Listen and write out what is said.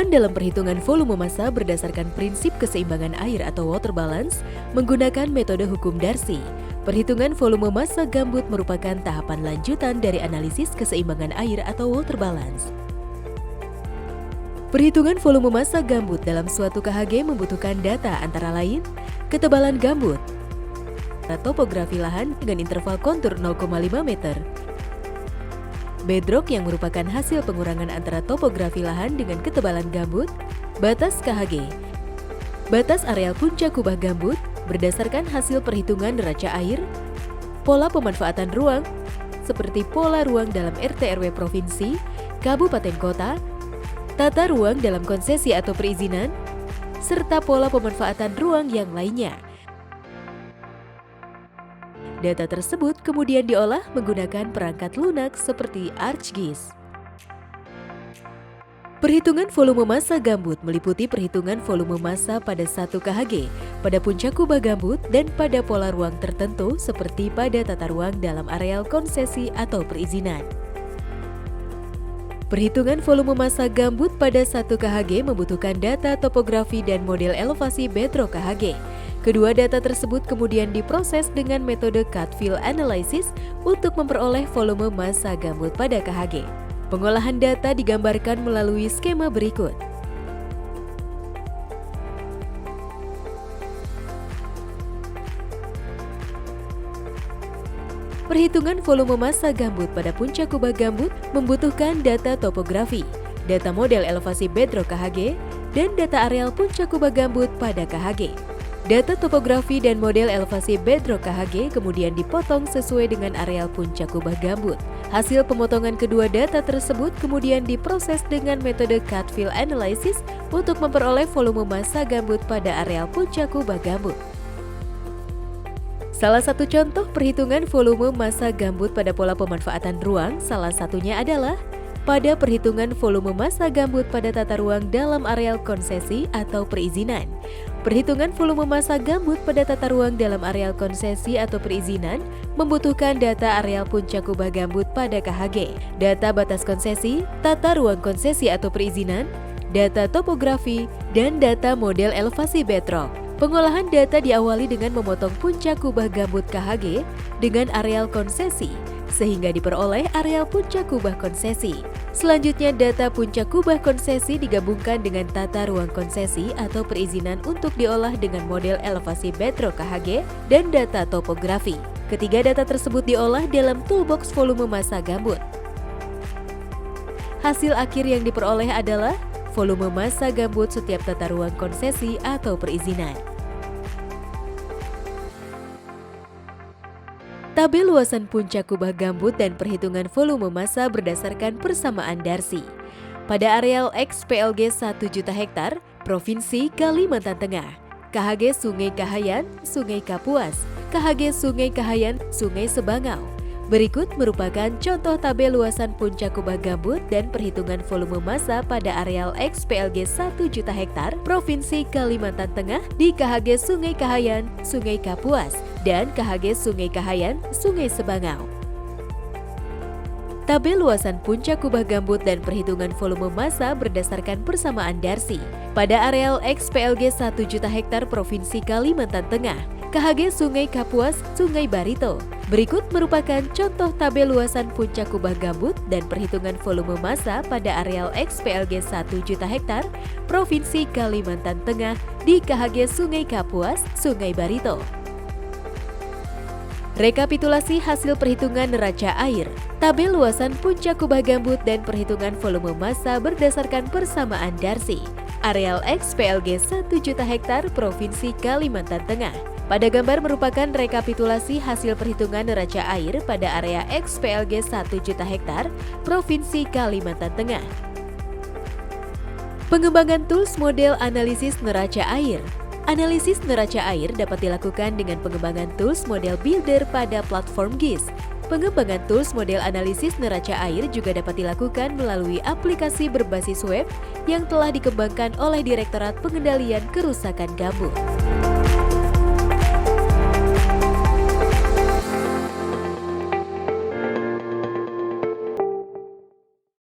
Tahapan dalam perhitungan volume massa berdasarkan prinsip keseimbangan air atau water balance menggunakan metode hukum Darcy. Perhitungan volume massa gambut merupakan tahapan lanjutan dari analisis keseimbangan air atau water balance. Perhitungan volume massa gambut dalam suatu KHG membutuhkan data antara lain ketebalan gambut, topografi lahan dengan interval kontur 0,5 meter, bedrock yang merupakan hasil pengurangan antara topografi lahan dengan ketebalan gambut, batas KHG, batas areal puncak kubah gambut berdasarkan hasil perhitungan neraca air, pola pemanfaatan ruang seperti pola ruang dalam RT/RW provinsi, kabupaten kota, tata ruang dalam konsesi atau perizinan, serta pola pemanfaatan ruang yang lainnya. Data tersebut kemudian diolah menggunakan perangkat lunak seperti ArcGIS. Perhitungan volume massa gambut meliputi perhitungan volume massa pada satu KHG, pada puncak kubah gambut, dan pada pola ruang tertentu seperti pada tata ruang dalam areal konsesi atau perizinan. Perhitungan volume massa gambut pada satu KHG membutuhkan data topografi dan model elevasi bedrock KHG. Kedua data tersebut kemudian diproses dengan metode cut-fill analysis untuk memperoleh volume massa gambut pada KHG. Pengolahan data digambarkan melalui skema berikut. Perhitungan volume massa gambut pada puncak kubah gambut membutuhkan data topografi, data model elevasi bedrock KHG, dan data areal puncak kubah gambut pada KHG. Data topografi dan model elevasi bedrock KHG kemudian dipotong sesuai dengan areal puncak kubah gambut. Hasil pemotongan kedua data tersebut kemudian diproses dengan metode cut-fill analysis untuk memperoleh volume massa gambut pada areal puncak kubah gambut. Salah satu contoh perhitungan volume massa gambut pada pola pemanfaatan ruang salah satunya adalah pada perhitungan volume massa gambut pada tata ruang dalam areal konsesi atau perizinan. Perhitungan volume massa gambut pada tata ruang dalam areal konsesi atau perizinan membutuhkan data areal puncak kubah gambut pada KHG, data batas konsesi, tata ruang konsesi atau perizinan, data topografi, dan data model elevasi bedrock. Pengolahan data diawali dengan memotong puncak kubah gambut KHG dengan areal konsesi, sehingga diperoleh areal puncak kubah konsesi. Selanjutnya data puncak kubah konsesi digabungkan dengan tata ruang konsesi atau perizinan untuk diolah dengan model elevasi bedrock KHG dan data topografi. Ketiga data tersebut diolah dalam toolbox volume massa gambut. Hasil akhir yang diperoleh adalah volume massa gambut setiap tata ruang konsesi atau perizinan. Tabel luasan puncak kubah gambut dan perhitungan volume massa berdasarkan persamaan Darcy. Pada areal XPLG 1 juta hektar, Provinsi Kalimantan Tengah, KHG Sungai Kahayan, Sungai Kapuas, KHG Sungai Kahayan, Sungai Sebangau. Berikut merupakan contoh tabel luasan puncak kubah gambut dan perhitungan volume massa pada areal XPLG 1 juta hektar Provinsi Kalimantan Tengah di KHG Sungai Kahayan, Sungai Kapuas, dan KHG Sungai Kahayan, Sungai Sebangau. Tabel luasan puncak kubah gambut dan perhitungan volume massa berdasarkan persamaan Darcy. Pada areal XPLG 1 juta hektar Provinsi Kalimantan Tengah, KHG Sungai Kapuas, Sungai Barito. Berikut merupakan contoh tabel luasan puncak kubah gambut dan perhitungan volume massa pada areal XPLG 1 juta hektar Provinsi Kalimantan Tengah di KHG Sungai Kapuas, Sungai Barito. Rekapitulasi hasil perhitungan neraca air, tabel luasan puncak kubah gambut dan perhitungan volume massa berdasarkan persamaan Darcy. Areal XPLG 1 juta hektar Provinsi Kalimantan Tengah. Pada gambar merupakan rekapitulasi hasil perhitungan neraca air pada area XPLG 1 juta hektar Provinsi Kalimantan Tengah. Pengembangan tools model analisis neraca air. Analisis neraca air dapat dilakukan dengan pengembangan tools model builder pada platform GIS. Pengembangan tools model analisis neraca air juga dapat dilakukan melalui aplikasi berbasis web yang telah dikembangkan oleh Direktorat Pengendalian Kerusakan Gambut.